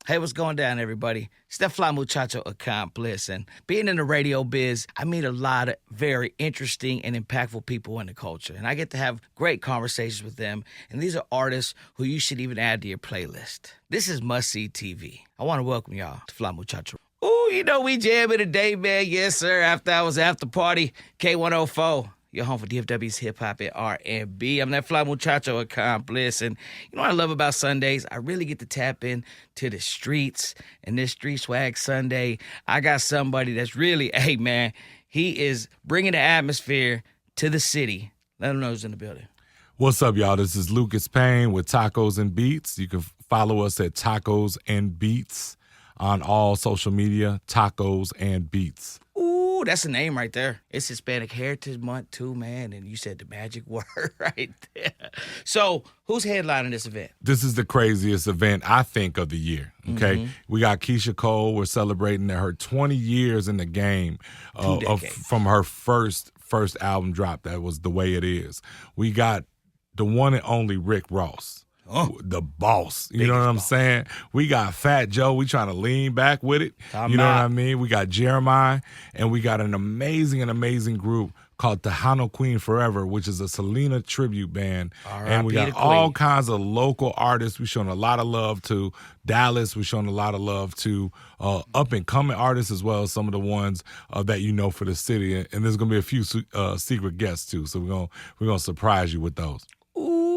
Hey, what's going down, everybody? It's that Fly Muchacho Accomplice. And being in the radio biz, I meet a lot of very interesting and impactful people in the culture. And I get to have great conversations with them. And these are artists who you should even add to your playlist. This is Must See TV. I want to welcome y'all to Fly Muchacho. Ooh, we jamming today, man. Yes, sir. After hours, after party, K104. Your home for DFW's hip hop and R&B. I'm that Fly Muchacho Accomplice. And you know what I love about Sundays? I really get to tap in to the streets. And this Street Swag Sunday, I got somebody that's really, hey, man, he is bringing the atmosphere to the city. Let him know who's in the building. What's up, y'all? This is Lucas Payne with Tacos and Beats. You can follow us at Tacos and Beats on all social media, Tacos and Beats. Ooh, that's a name right there. It's Hispanic Heritage Month too, man. And you said the magic word right there. So who's headlining this event? This is the craziest event, I think, of the year, okay? Mm-hmm. We got Keyshia Cole. We're celebrating her 20 years in the game from her first album drop. That was The Way It Is. We got the one and only Rick Ross. The boss. You know what I'm saying? We got Fat Joe. We trying to lean back with it. You know what I mean? We got Jeremiah, and we got an amazing group called Tejano Queen Forever, which is a Selena tribute band. And we got all kinds of local artists. We're showing a lot of love to Dallas. We're showing a lot of love to up-and-coming artists as well as some of the ones that you know for the city. And there's going to be a few secret guests, too. So we're gonna surprise you with those.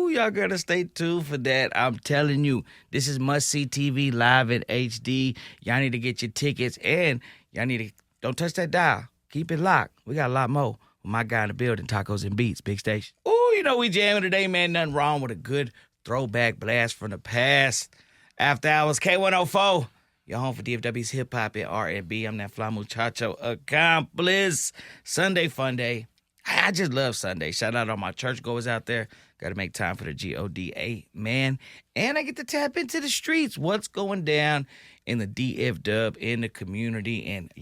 Y'all gotta stay tuned for that. I'm telling you, this is Must See TV live in HD. Y'all need to get your tickets, and y'all need to don't touch that dial. Keep it locked. We got a lot more with my guy in the building, Tacos and Beats, big station. Ooh, we jamming today, man. Nothing wrong with a good throwback blast from the past. After hours, K104. Your home for DFW's hip hop and R&B. I'm that Fly Muchacho Accomplice. Sunday fun day. I just love Sunday. Shout out all my churchgoers out there. Got to make time for the GODA, man. And I get to tap into the streets. What's going down in the DF dub, in the community. And,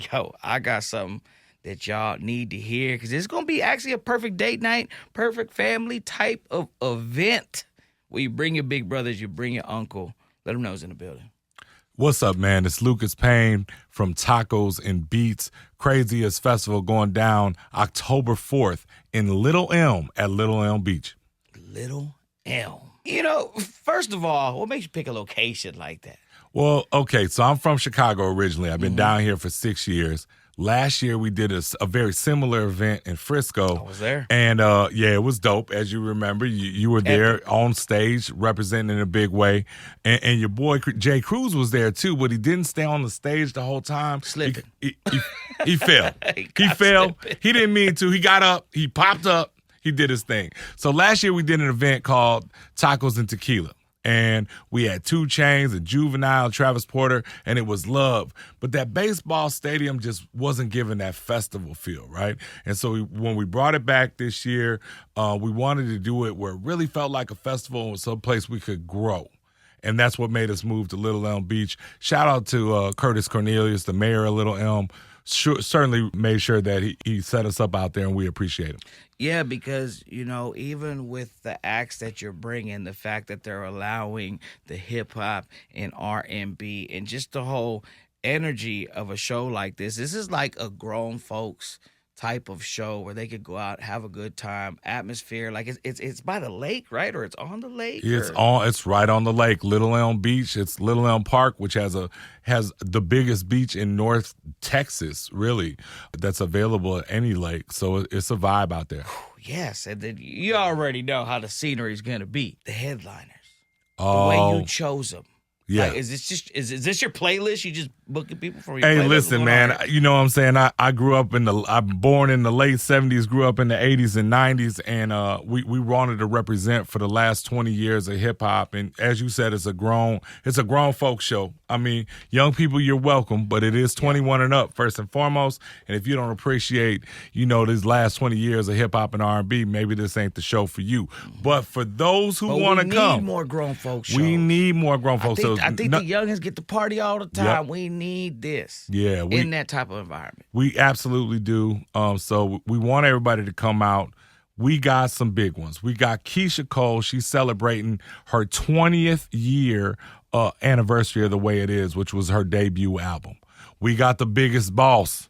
I got something that y'all need to hear because it's going to be actually a perfect date night, perfect family type of event where you bring your big brothers, you bring your uncle. Let them know who's in the building. What's up, man? It's Lucas Payne from Tacos and Beats. Craziest festival going down October 4th in Little Elm at Little Elm Beach. Little Elm. First of all, what makes you pick a location like that? Well, okay, so I'm from Chicago originally. I've been down here for 6 years. Last year, we did a very similar event in Frisco. I was there. And, it was dope. As you remember, you were there on stage representing in a big way. And your boy, Jay Cruz, was there, too, but he didn't stay on the stage the whole time. Slipping. He fell. he fell. Slipping. He didn't mean to. He got up. He popped up. He did his thing. So last year, we did an event called Tacos and Tequila. And we had 2 Chainz, a Juvenile, Travis Porter, and it was love. But that baseball stadium just wasn't giving that festival feel, right? And so when we brought it back this year, we wanted to do it where it really felt like a festival and someplace we could grow. And that's what made us move to Little Elm Beach. Shout out to Curtis Cornelius, the mayor of Little Elm. Certainly made sure that he set us up out there, and we appreciate him. Yeah, because, even with the acts that you're bringing, the fact that they're allowing the hip-hop and R&B and just the whole energy of a show like this is like a grown folks type of show where they could go out, have a good time, atmosphere. Like it's by the lake, right? Or it's on the lake? It's right on the lake, Little Elm Beach. It's Little Elm Park, which has the biggest beach in North Texas, really, that's available at any lake. So it's a vibe out there. Yes, and then you already know how the scenery is going to be. The headliners, the Oh, way you chose them. yeah. Like, is this your playlist? You just booking people from your Hey, playlist? listen, man. You know what I'm saying? I'm born in the late 70s, grew up in the 80s and 90s, and we wanted to represent for the last 20 years of hip hop. And as you said, it's a grown folk show. I mean, young people, you're welcome, but it is 21 and up first and foremost. And if you don't appreciate, these last 20 years of hip hop and R&B, maybe this ain't the show for you. But for those who want to come, we need more grown folks shows. we need more grown folks shows. I think the youngins get to party all the time. Yep. We need this. Yeah, in that type of environment. We absolutely do. So we want everybody to come out. We got some big ones. We got Keyshia Cole. She's celebrating her 20th year anniversary of The Way It Is, which was her debut album. We got The Biggest Boss,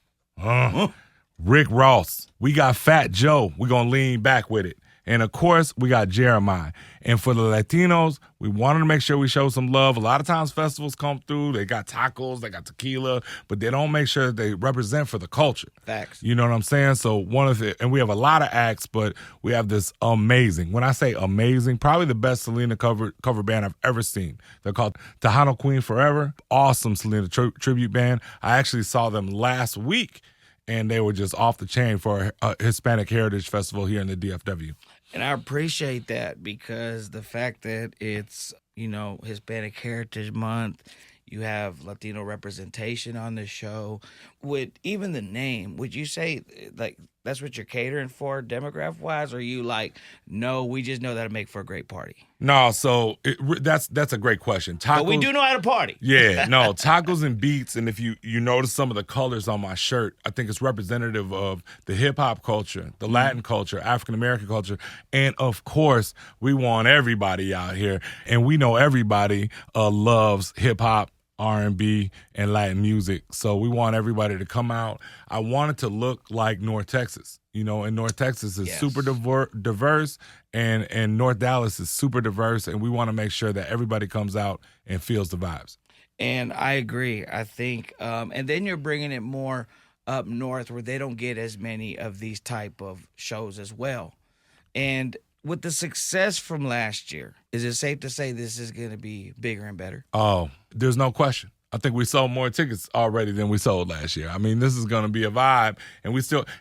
Rick Ross. We got Fat Joe. We're going to lean back with it. And, of course, we got Jeremiah. And for the Latinos, we wanted to make sure we show some love. A lot of times festivals come through. They got tacos, they got tequila, but they don't make sure that they represent for the culture. Facts. You know what I'm saying? So and we have a lot of acts, but we have this amazing, when I say amazing, probably the best Selena cover band I've ever seen. They're called Tejano Queen Forever. Awesome Selena tribute band. I actually saw them last week, and they were just off the chain for a Hispanic Heritage Festival here in the DFW. And I appreciate that because the fact that it's, Hispanic Heritage Month, you have Latino representation on the show. With even the name, would you say, like, that's what you're catering for demographic-wise? Or are you like, no, we just know that'll make for a great party? No, so that's a great question. Tacos, but we do know how to party. Yeah, no, tacos and beats. And if you notice some of the colors on my shirt, I think it's representative of the hip-hop culture, the Latin culture, African-American culture. And, of course, we want everybody out here. And we know everybody loves hip-hop, R&B, and Latin music. So we want everybody to come out. I want it to look like North Texas. And North Texas is super diverse, and North Dallas is super diverse, and we want to make sure that everybody comes out and feels the vibes. And I agree. I think, and then you're bringing it more up north where they don't get as many of these type of shows as well. And with the success from last year, is it safe to say this is going to be bigger and better? Oh, there's no question. I think we sold more tickets already than we sold last year. I mean, this is going to be a vibe,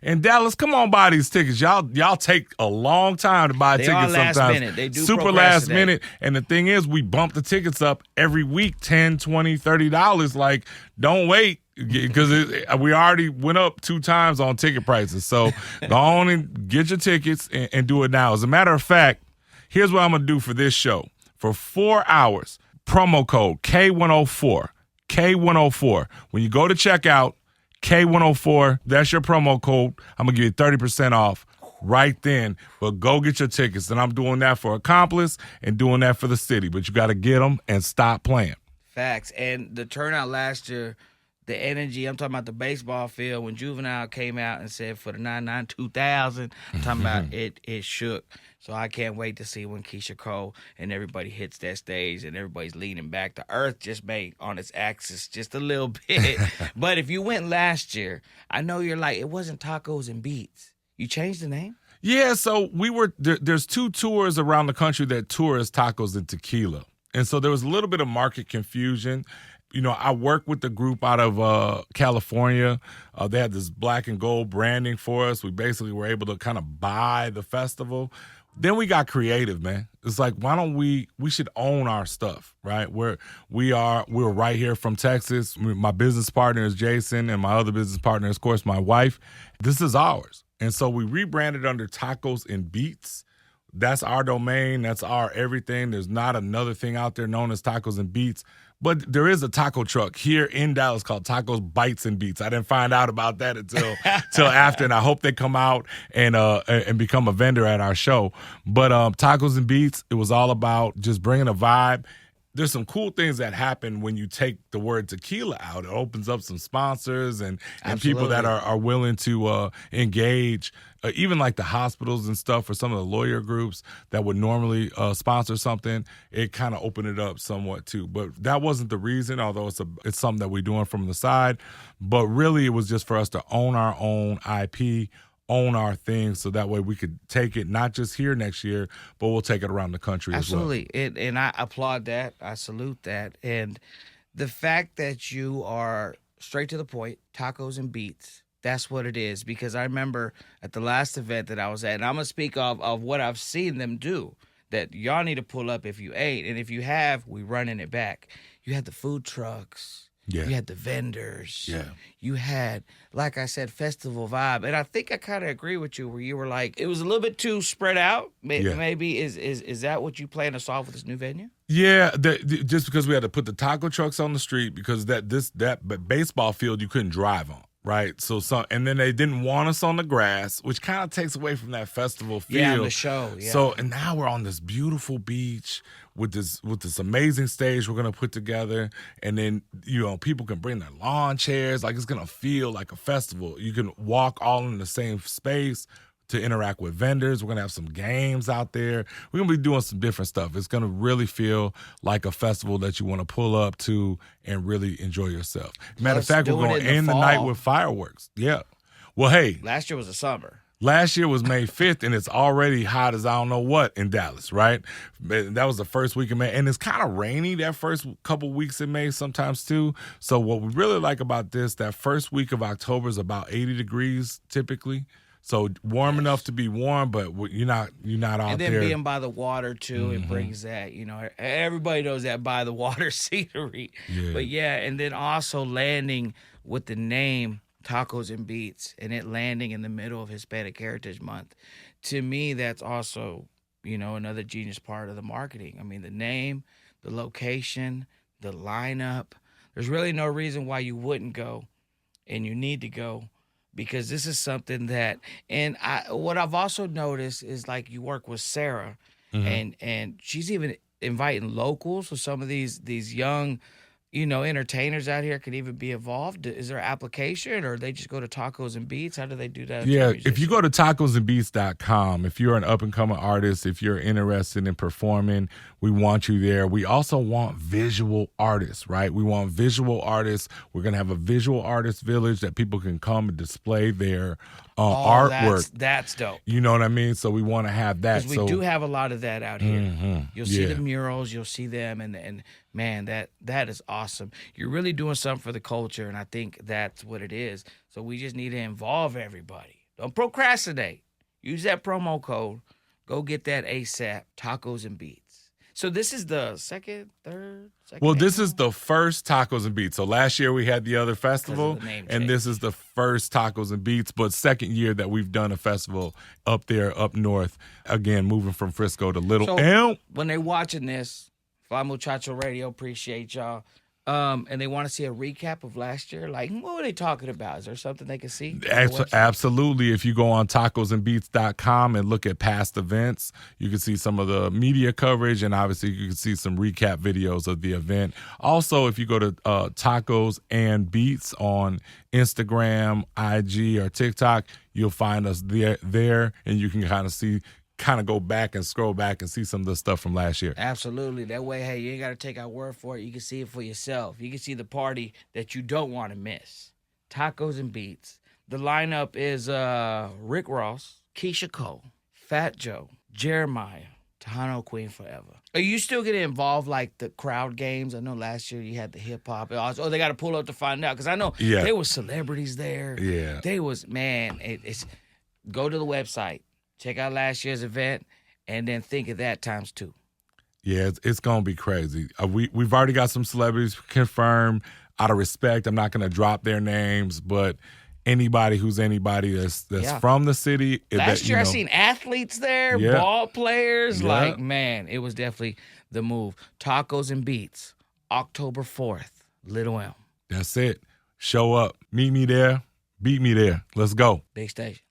and Dallas, come on, buy these tickets. Y'all take a long time to buy tickets sometimes. They are last minute. They do super last minute. And the thing is, we bump the tickets up every week, $10, $20, $30. Like, don't wait, because we already went up 2 times on ticket prices. So go on and get your tickets and do it now. As a matter of fact, here's what I'm going to do for this show. For 4 hours, promo code K104. K104. When you go to checkout, K104, that's your promo code. I'm going to give you 30% off right then. But go get your tickets. And I'm doing that for Accomplice and doing that for the city. But you got to get them and stop playing. Facts. And the turnout last year, the energy, I'm talking about the baseball field, when Juvenile came out and said for the 99-2000, I'm talking about it shook. So I can't wait to see when Keisha Cole and everybody hits that stage and everybody's leaning back. The earth just made on its axis just a little bit. But if you went last year, I know you're like, it wasn't Tacos and Beats. You changed the name? Yeah, so there's 2 tours around the country that tour as Tacos and Tequila. And so there was a little bit of market confusion. I work with the group out of California. They had this black and gold branding for us. We basically were able to kind of buy the festival. Then we got creative, man. It's like, why don't we should own our stuff, right? We're right here from Texas. My business partner is Jason, and my other business partner is, of course, my wife. This is ours. And so we rebranded under Tacos and Beats. That's our domain. That's our everything. There's not another thing out there known as Tacos and Beats. But there is a taco truck here in Dallas called Tacos Bites and Beats. I didn't find out about that until after, and I hope they come out and become a vendor at our show. But Tacos and Beats, it was all about just bringing a vibe. There's some cool things that happen when you take the word tequila out. It opens up some sponsors and people that are willing to engage, even like the hospitals and stuff, or some of the lawyer groups that would normally sponsor something. It kind of opened it up somewhat too. But that wasn't the reason, although it's something that we're doing from the side. But really, it was just for us to own our own IP, own our things, so that way we could take it not just here next year, but we'll take it around the country as well. Absolutely. And I applaud that. I salute that. And the fact that you are straight to the point, Tacos and Beats, that's what it is. Because I remember at the last event that I was at, and I'm going to speak of what I've seen them do, that y'all need to pull up if you ate. And if you have, we running it back. You had the food trucks. Yeah. You had the vendors. Yeah. You had, like I said, festival vibe. And I think I kind of agree with you where you were like, it was a little bit too spread out. Maybe is that what you plan to solve with this new venue? Yeah, just because we had to put the taco trucks on the street because that baseball field you couldn't drive on. right? So and then they didn't want us on the grass, which kind of takes away from that festival feel. Yeah, the show. Yeah. So and now we're on this beautiful beach with this amazing stage we're gonna put together, and then people can bring their lawn chairs. Like, it's gonna feel like a festival. You can walk all in the same space to interact with vendors. We're going to have some games out there. We're going to be doing some different stuff. It's going to really feel like a festival that you want to pull up to and really enjoy yourself. Matter of fact, we're going to end the night with fireworks. Yeah. Well, hey. Last year was the summer. Last year was May 5th, and it's already hot as I don't know what in Dallas, right? That was the first week of May, and it's kind of rainy that first couple weeks in May sometimes too. So what we really like about this, that first week of October is about 80 degrees typically. So warm enough to be warm, but you're not out there. And then being by the water too, it brings that, everybody knows that by the water scenery. Yeah. But yeah, and then also landing with the name Tacos and Beats, and it landing in the middle of Hispanic Heritage Month. To me, that's also, another genius part of the marketing. I mean, the name, the location, the lineup. There's really no reason why you wouldn't go, and you need to go. Because this is something that, and what I've also noticed is, like, you work with Sarah, and she's even inviting locals, so some of these young, entertainers out here can even be involved. Is there an application, or they just go to Tacos and Beats? How do they do that? Yeah, if you go to tacosandbeats.com, if you're an up-and-coming artist, if you're interested in performing, we want you there. We also want visual artists, right? We want visual artists. We're going to have a visual artist village that people can come and display their artwork. That's dope. You know what I mean? So we want to have that. Because we do have a lot of that out here. You'll see the murals, you'll see them, and man, that is awesome. You're really doing something for the culture, and I think that's what it is. So we just need to involve everybody. Don't procrastinate. Use that promo code. Go get that ASAP, Tacos and Beats. So this is the second. Well, this is the first Tacos and Beats. So last year we had the other festival, and this is the first Tacos and Beats, but second year that we've done a festival up there, up north. Again, moving from Frisco to Little Elm. When they're watching this, Fly Muchacho Radio, appreciate y'all. And they want to see a recap of last year. Like, what were they talking about? Is there something they can see? Absolutely. If you go on tacosandbeats.com and look at past events, you can see some of the media coverage, and obviously you can see some recap videos of the event. Also, if you go to Tacos and Beats on Instagram, IG, or TikTok, you'll find us there, and you can kind of go back and scroll back and see some of the stuff from last year. Absolutely. That way, hey, you ain't got to take our word for it. You can see it for yourself. You can see the party that you don't want to miss. Tacos and Beats. The lineup is Rick Ross, Keisha Cole, Fat Joe, Jeremiah, Tejano Queen Forever. Are you still getting involved, like the crowd games? I know last year you had the hip hop. Oh, they got to pull up to find out. Because I know there was celebrities there. Yeah. They was, man, it's go to the website. Check out last year's event, and then think of that times two. Yeah, it's going to be crazy. We've already got some celebrities confirmed. Out of respect, I'm not going to drop their names, but anybody that's from the city. Last year I seen athletes there, ball players. Yeah. Like, man, it was definitely the move. Tacos and Beats, October 4th, Little Elm. That's it. Show up. Meet me there. Beat me there. Let's go. Big station.